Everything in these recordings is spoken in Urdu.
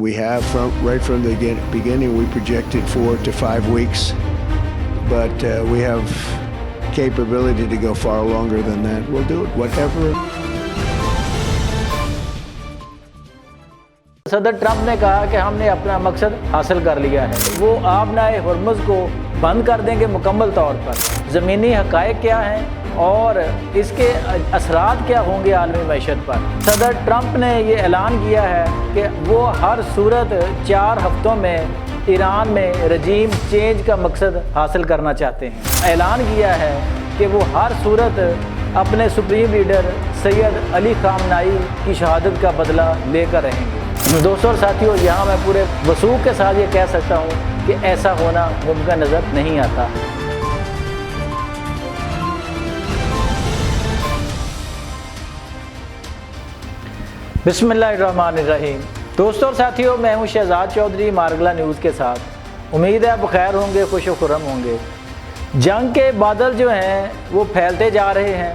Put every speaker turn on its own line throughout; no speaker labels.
we have. Right from the beginning, we projected 4 to 5 weeks, but we have capability to go far longer than that. We'll do it, whatever.
صدر ٹرمپ نے کہا کہ ہم نے اپنا مقصد حاصل کر لیا ہے، وہ آبنائے ہرمز کو بند کر دیں گے مکمل طور پر۔ زمینی حقائق کیا ہیں اور اس کے اثرات کیا ہوں گے عالمی معیشت پر؟ صدر ٹرمپ نے یہ اعلان کیا ہے کہ وہ ہر صورت 4 ہفتوں میں ایران میں رجیم چینج کا مقصد حاصل کرنا چاہتے ہیں۔ اعلان کیا ہے کہ وہ ہر صورت اپنے سپریم لیڈر سید علی خامنائی کی شہادت کا بدلہ لے کر رہیں گے۔ دوستوں اور ساتھیوں، یہاں میں پورے وثوق کے ساتھ یہ کہہ سکتا ہوں کہ ایسا ہونا ممکن نظر نہیں آتا۔ بسم اللہ الرحمن الرحیم۔ دوستوں اور ساتھیوں، میں ہوں شہزاد چودھری مارگلا نیوز کے ساتھ۔ امید ہے آپ خیر ہوں گے، خوش و خرم ہوں گے۔ جنگ کے بادل جو ہیں وہ پھیلتے جا رہے ہیں۔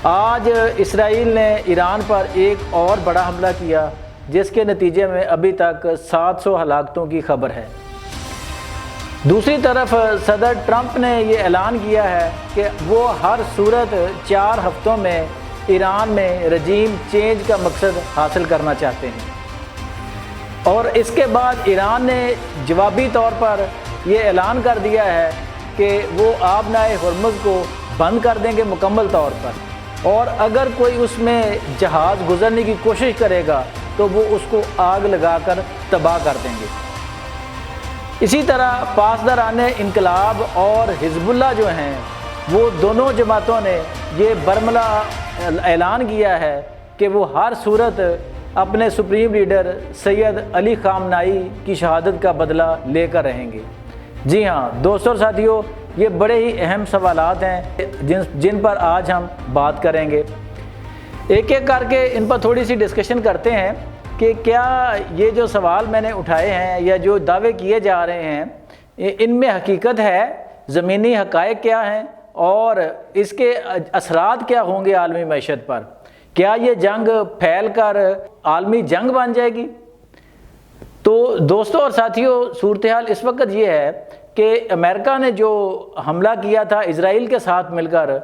آج اسرائیل نے ایران پر ایک اور بڑا حملہ کیا جس کے نتیجے میں ابھی تک 700 ہلاکتوں کی خبر ہے۔ دوسری طرف صدر ٹرمپ نے یہ اعلان کیا ہے کہ وہ ہر صورت 4 ہفتوں میں ایران میں رجیم چینج کا مقصد حاصل کرنا چاہتے ہیں، اور اس کے بعد ایران نے جوابی طور پر یہ اعلان کر دیا ہے کہ وہ آبنائے ہرمز کو بند کر دیں گے مکمل طور پر، اور اگر کوئی اس میں جہاز گزرنے کی کوشش کرے گا تو وہ اس کو آگ لگا کر تباہ کر دیں گے۔ اسی طرح پاسداران انقلاب اور حزب اللہ جو ہیں وہ دونوں جماعتوں نے یہ برملا اعلان کیا ہے کہ وہ ہر صورت اپنے سپریم لیڈر سید علی خامنائی کی شہادت کا بدلہ لے کر رہیں گے۔ جی ہاں دوستوں اور ساتھیوں، یہ بڑے ہی اہم سوالات ہیں جن پر آج ہم بات کریں گے۔ ایک ایک کر کے ان پر تھوڑی سی ڈسکشن کرتے ہیں کہ کیا یہ جو سوال میں نے اٹھائے ہیں یا جو دعوے کیے جا رہے ہیں ان میں حقیقت ہے، زمینی حقائق کیا ہیں اور اس کے اثرات کیا ہوں گے عالمی معیشت پر؟ کیا یہ جنگ پھیل کر عالمی جنگ بن جائے گی؟ تو دوستوں اور ساتھیوں، صورتحال اس وقت یہ ہے کہ امریکہ نے جو حملہ کیا تھا اسرائیل کے ساتھ مل کر،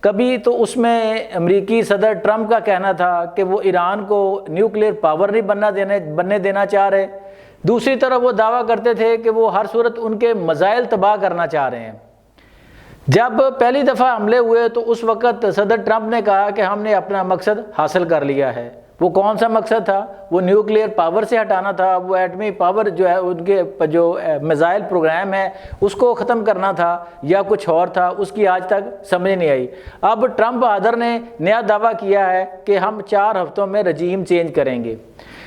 کبھی تو اس میں امریکی صدر ٹرمپ کا کہنا تھا کہ وہ ایران کو نیوکلیئر پاور نہیں بننے دینا چاہ رہے، دوسری طرف وہ دعویٰ کرتے تھے کہ وہ ہر صورت ان کے میزائل تباہ کرنا چاہ رہے ہیں۔ جب پہلی دفعہ حملے ہوئے تو اس وقت صدر ٹرمپ نے کہا کہ ہم نے اپنا مقصد حاصل کر لیا ہے۔ وہ کون سا مقصد تھا؟ وہ نیوکلیئر پاور سے ہٹانا تھا، وہ ایٹمی پاور جو ہے ان کے جو میزائل پروگرام ہے اس کو ختم کرنا تھا، یا کچھ اور تھا، اس کی آج تک سمجھ نہیں آئی۔ اب ٹرمپ بہادر نے نیا دعویٰ کیا ہے کہ ہم 4 ہفتوں میں رجیم چینج کریں گے۔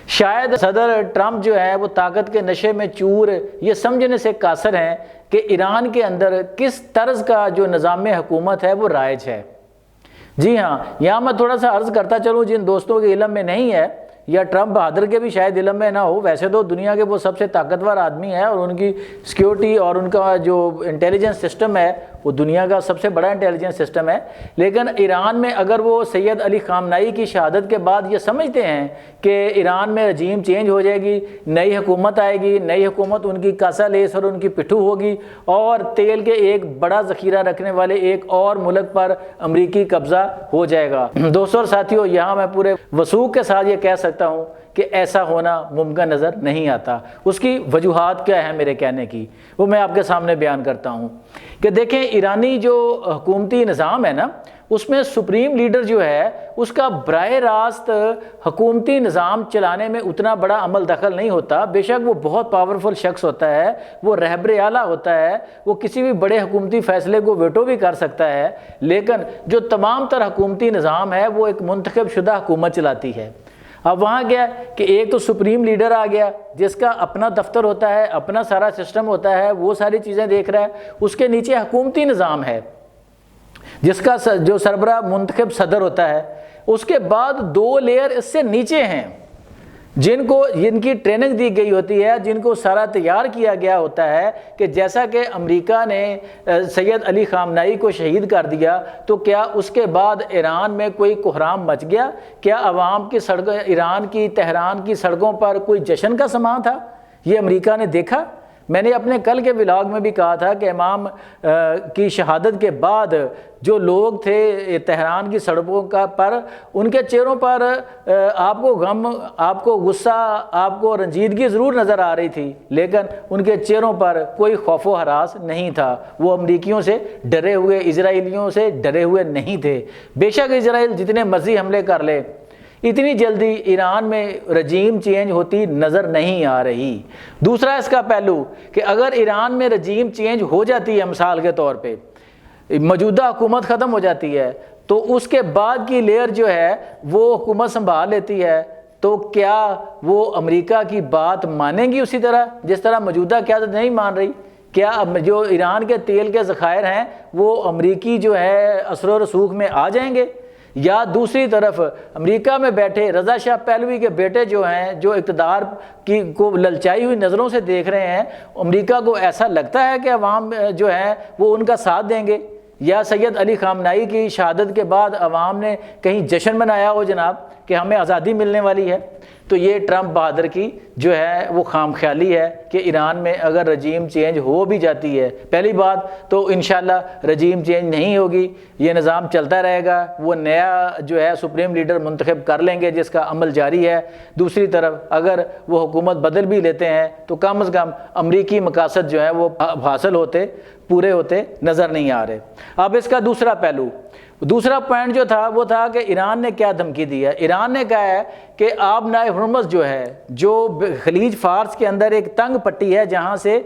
شاید صدر ٹرمپ جو ہے وہ طاقت کے نشے میں چور یہ سمجھنے سے قاصر ہیں کہ ایران کے اندر کس طرز کا جو نظام حکومت ہے وہ رائج ہے۔ جی ہاں، یہاں میں تھوڑا سا عرض کرتا چلوں جن دوستوں کے علم میں نہیں ہے، یا ٹرمپ بہادر کے بھی شاید علم میں نہ ہو، ویسے تو دنیا کے وہ سب سے طاقتور آدمی ہے اور ان کی سیکیورٹی اور ان کا جو انٹیلیجنس سسٹم ہے وہ دنیا کا سب سے بڑا انٹیلیجنس سسٹم ہے۔ لیکن ایران میں اگر وہ سید علی خامنائی کی شہادت کے بعد یہ سمجھتے ہیں کہ ایران میں رجیم چینج ہو جائے گی، نئی حکومت آئے گی، نئی حکومت ان کی کاسا لیس اور ان کی پٹھو ہوگی، اور تیل کے ایک بڑا ذخیرہ رکھنے والے ایک اور ملک پر امریکی قبضہ ہو جائے گا۔ دوستوں اور ساتھیوں، یہاں میں پورے وثوق کے ساتھ یہ کہہ سکتا ہوں کہ ایسا ہونا ممکن نظر نہیں آتا۔ اس کی وجوہات کیا ہیں میرے کہنے کی، وہ میں آپ کے سامنے بیان کرتا ہوں کہ دیکھیں، ایرانی جو حکومتی نظام ہے نا، اس میں سپریم لیڈر جو ہے اس کا براہ راست حکومتی نظام چلانے میں اتنا بڑا عمل دخل نہیں ہوتا۔ بے شک وہ بہت پاورفل شخص ہوتا ہے، وہ رہبر اعلیٰ ہوتا ہے، وہ کسی بھی بڑے حکومتی فیصلے کو ویٹو بھی کر سکتا ہے، لیکن جو تمام تر حکومتی نظام ہے وہ ایک منتخب شدہ حکومت چلاتی ہے۔ اب وہاں کیا کہ ایک تو سپریم لیڈر آ گیا جس کا اپنا دفتر ہوتا ہے، اپنا سارا سسٹم ہوتا ہے، وہ ساری چیزیں دیکھ رہا ہے، اس کے نیچے حکومتی نظام ہے جس کا جو سربراہ منتخب صدر ہوتا ہے، اس کے بعد 2 لیئر اس سے نیچے ہیں جن کو جن کی ٹریننگ دی گئی ہوتی ہے، جن کو سارا تیار کیا گیا ہوتا ہے کہ جیسا کہ امریکہ نے سید علی خامنائی کو شہید کر دیا تو کیا اس کے بعد ایران میں کوئی کوہرام مچ گیا؟ کیا عوام کی سڑکوں، ایران کی، تہران کی سڑکوں پر کوئی جشن کا سماں تھا؟ یہ امریکہ نے دیکھا؟ میں نے اپنے کل کے ولاگ میں بھی کہا تھا کہ امام کی شہادت کے بعد جو لوگ تھے تہران کی سڑکوں کا پر، ان کے چہروں پر آپ کو غم، آپ کو غصہ، آپ کو رنجیدگی ضرور نظر آ رہی تھی، لیکن ان کے چہروں پر کوئی خوف و ہراس نہیں تھا۔ وہ امریکیوں سے ڈرے ہوئے، اسرائیلیوں سے ڈرے ہوئے نہیں تھے۔ بے شک اسرائیل جتنے مرضی حملے کر لے، اتنی جلدی ایران میں رجیم چینج ہوتی نظر نہیں آ رہی۔ دوسرا اس کا پہلو کہ اگر ایران میں رجیم چینج ہو جاتی ہے، مثال کے طور پہ موجودہ حکومت ختم ہو جاتی ہے، تو اس کے بعد کی لیئر جو ہے وہ حکومت سنبھال لیتی ہے، تو کیا وہ امریکہ کی بات مانیں گی اسی طرح جس طرح موجودہ قیادت نہیں مان رہی؟ کیا جو ایران کے تیل کے ذخائر ہیں وہ امریکی جو ہے اثر و رسوخ میں آ جائیں گے؟ یا دوسری طرف امریکہ میں بیٹھے رضا شاہ پہلوی کے بیٹے جو ہیں، جو اقتدار کی کو للچائی ہوئی نظروں سے دیکھ رہے ہیں، امریکہ کو ایسا لگتا ہے کہ عوام جو ہیں وہ ان کا ساتھ دیں گے؟ یا سید علی خامنائی کی شہادت کے بعد عوام نے کہیں جشن منایا ہو جناب کہ ہمیں آزادی ملنے والی ہے؟ تو یہ ٹرمپ بہادر کی جو ہے وہ خام خیالی ہے کہ ایران میں اگر رجیم چینج ہو بھی جاتی ہے، پہلی بات تو انشاءاللہ رجیم چینج نہیں ہوگی، یہ نظام چلتا رہے گا، وہ نیا جو ہے سپریم لیڈر منتخب کر لیں گے جس کا عمل جاری ہے۔ دوسری طرف اگر وہ حکومت بدل بھی لیتے ہیں تو کم از کم امریکی مقاصد جو ہیں وہ حاصل ہوتے، پورے ہوتے نظر نہیں آ رہے۔ اب اس کا دوسرا پہلو، دوسرا پوائنٹ جو تھا وہ تھا کہ ایران نے کیا دھمکی دی ہے۔ ایران نے کہا ہے کہ آب نائے ہرمز جو ہے، جو خلیج فارس کے اندر ایک تنگ پٹی ہے جہاں سے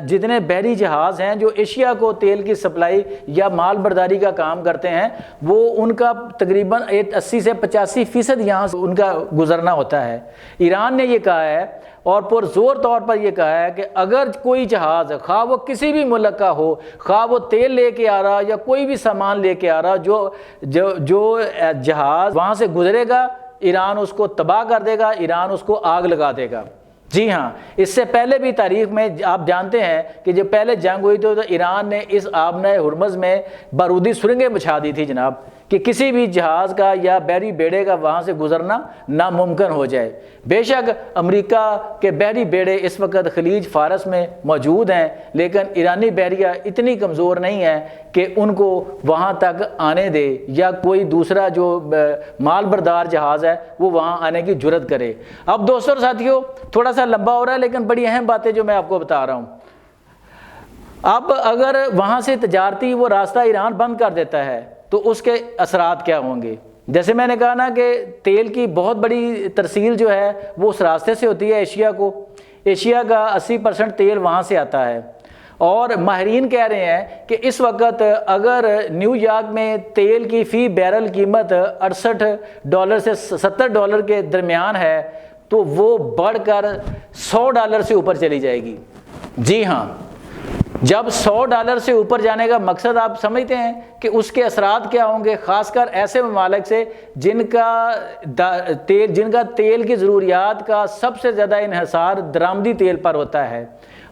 جتنے بحری جہاز ہیں جو ایشیا کو تیل کی سپلائی یا مال برداری کا کام کرتے ہیں، وہ ان کا تقریباً 80 سے 85% یہاں سے ان کا گزرنا ہوتا ہے۔ ایران نے یہ کہا ہے اور پرزور طور پر یہ کہا ہے کہ اگر کوئی جہاز، خواہ وہ کسی بھی ملک کا ہو، خواہ وہ تیل لے کے آ رہا یا کوئی بھی سامان لے کے آ رہا، جو جہاز وہاں سے گزرے گا، ایران اس کو تباہ کر دے گا، ایران اس کو آگ لگا دے گا۔ جی ہاں، اس سے پہلے بھی تاریخ میں آپ جانتے ہیں کہ جب پہلے جنگ ہوئی تو ایران نے اس آبنائے ہرمز میں بارودی سرنگیں بچھا دی تھی جناب، کہ کسی بھی جہاز کا یا بحری بیڑے کا وہاں سے گزرنا ناممکن ہو جائے۔ بے شک امریکہ کے بحری بیڑے اس وقت خلیج فارس میں موجود ہیں، لیکن ایرانی بحریہ اتنی کمزور نہیں ہے کہ ان کو وہاں تک آنے دے، یا کوئی دوسرا جو مال بردار جہاز ہے وہ وہاں آنے کی جرت کرے۔ اب دوستوں اور ساتھیوں، تھوڑا سا لمبا ہو رہا ہے لیکن بڑی اہم باتیں جو میں آپ کو بتا رہا ہوں۔ اب اگر وہاں سے تجارتی وہ راستہ ایران بند کر دیتا ہے تو اس کے اثرات کیا ہوں گے؟ جیسے میں نے کہا نا کہ تیل کی بہت بڑی ترسیل جو ہے وہ اس راستے سے ہوتی ہے ایشیا کو، ایشیا کا 80% تیل وہاں سے آتا ہے، اور ماہرین کہہ رہے ہیں کہ اس وقت اگر نیو یارک میں تیل کی فی بیرل قیمت $68 سے $70 کے درمیان ہے تو وہ بڑھ کر $100 سے اوپر چلی جائے گی۔ جی ہاں، جب $100 سے اوپر جانے کا مقصد آپ سمجھتے ہیں کہ اس کے اثرات کیا ہوں گے، خاص کر ایسے ممالک سے جن کا تیل کی ضروریات کا سب سے زیادہ انحصار درآمدی تیل پر ہوتا ہے۔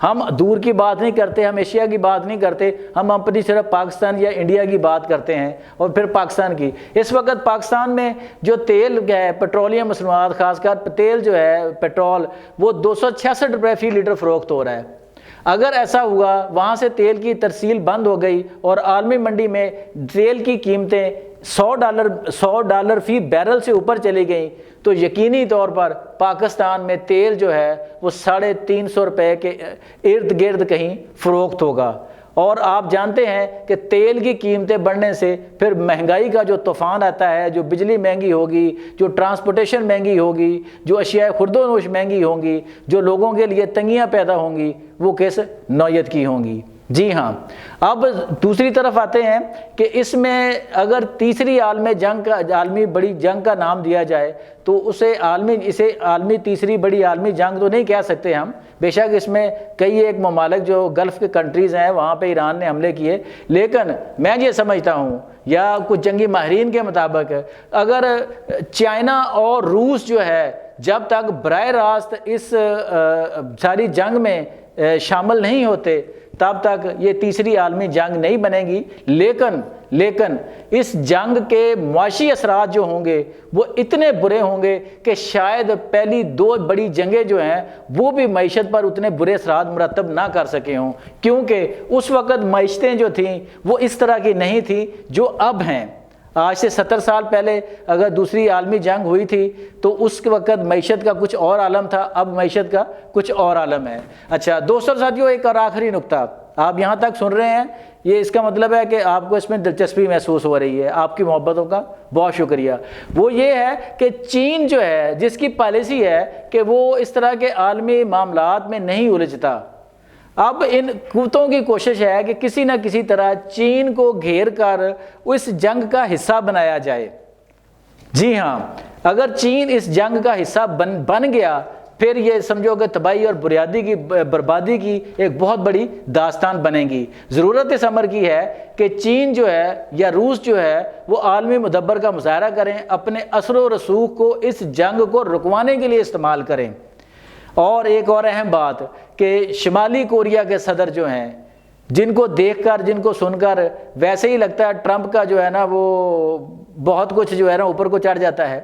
ہم دور کی بات نہیں کرتے، ہم ایشیا کی بات نہیں کرتے، ہم اپنی صرف پاکستان یا انڈیا کی بات کرتے ہیں، اور پھر پاکستان کی۔ اس وقت پاکستان میں جو تیل ہے، پیٹرولیم مصنوعات، خاص کر تیل جو ہے پیٹرول، وہ $266 فی لیٹر فروخت ہو رہا ہے۔ اگر ایسا ہوا، وہاں سے تیل کی ترسیل بند ہو گئی اور عالمی منڈی میں تیل کی قیمتیں $100 فی بیرل سے اوپر چلی گئیں تو یقینی طور پر پاکستان میں تیل جو ہے وہ $350 کے ارد گرد کہیں فروخت ہوگا۔ اور آپ جانتے ہیں کہ تیل کی قیمتیں بڑھنے سے پھر مہنگائی کا جو طوفان آتا ہے، جو بجلی مہنگی ہوگی، جو ٹرانسپورٹیشن مہنگی ہوگی، جو اشیاء خرد و نوش مہنگی ہوں گی، جو لوگوں کے لیے تنگیاں پیدا ہوں گی، وہ کس نوعیت کی ہوں گی۔ جی ہاں، اب دوسری طرف آتے ہیں کہ اس میں اگر تیسری عالمی بڑی جنگ کا نام دیا جائے تو اسے عالمی تیسری بڑی عالمی جنگ تو نہیں کہہ سکتے ہم۔ بے شک اس میں کئی ایک ممالک جو گلف کے کنٹریز ہیں وہاں پہ ایران نے حملے کیے، لیکن میں یہ سمجھتا ہوں یا کچھ جنگی ماہرین کے مطابق اگر چائنا اور روس جو ہے جب تک براہ راست اس ساری جنگ میں شامل نہیں ہوتے تب تک یہ تیسری عالمی جنگ نہیں بنے گی، لیکن اس جنگ کے معاشی اثرات جو ہوں گے وہ اتنے برے ہوں گے کہ شاید پہلی 2 بڑی جنگیں جو ہیں وہ بھی معیشت پر اتنے برے اثرات مرتب نہ کر سکے ہوں، کیونکہ اس وقت معیشتیں جو تھیں وہ اس طرح کی نہیں تھیں جو اب ہیں۔ آج سے 70 سال پہلے اگر دوسری عالمی جنگ ہوئی تھی تو اس وقت معیشت کا کچھ اور عالم تھا، اب معیشت کا کچھ اور عالم ہے۔ اچھا دوستوں اور ساتھیوں، ایک اور آخری نقطہ، آپ یہاں تک سن رہے ہیں، یہ اس کا مطلب ہے کہ آپ کو اس میں دلچسپی محسوس ہو رہی ہے، آپ کی محبتوں کا بہت شکریہ۔ وہ یہ ہے کہ چین جو ہے، جس کی پالیسی ہے کہ وہ اس طرح کے عالمی معاملات میں نہیں الجھتا، اب ان قوتوں کی کوشش ہے کہ کسی نہ کسی طرح چین کو گھیر کر اس جنگ کا حصہ بنایا جائے۔ جی ہاں، اگر چین اس جنگ کا حصہ بن گیا پھر یہ سمجھو کہ تباہی اور بربادی کی ایک بہت بڑی داستان بنے گی۔ ضرورت اس امر کی ہے کہ چین جو ہے یا روس جو ہے وہ عالمی مدبر کا مظاہرہ کریں، اپنے اثر و رسوخ کو اس جنگ کو رکوانے کے لیے استعمال کریں۔ اور ایک اور اہم بات کہ شمالی کوریا کے صدر جو ہیں، جن کو دیکھ کر جن کو سن کر ویسے ہی لگتا ہے ٹرمپ کا جو ہے نا وہ بہت کچھ جو ہے نا اوپر کو چڑھ جاتا ہے،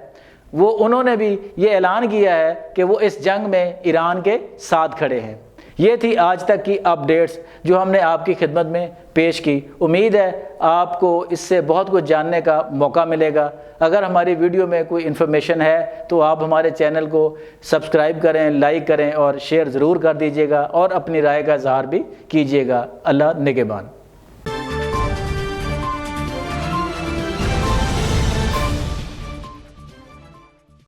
وہ انہوں نے بھی یہ اعلان کیا ہے کہ وہ اس جنگ میں ایران کے ساتھ کھڑے ہیں۔ یہ تھی آج تک کی اپڈیٹس جو ہم نے آپ کی خدمت میں پیش کی۔ امید ہے آپ کو اس سے بہت کچھ جاننے کا موقع ملے گا۔ اگر ہماری ویڈیو میں کوئی انفارمیشن ہے تو آپ ہمارے چینل کو سبسکرائب کریں، لائک کریں اور شیئر ضرور کر دیجیے گا، اور اپنی رائے کا اظہار بھی کیجیے گا۔ اللہ نگہبان۔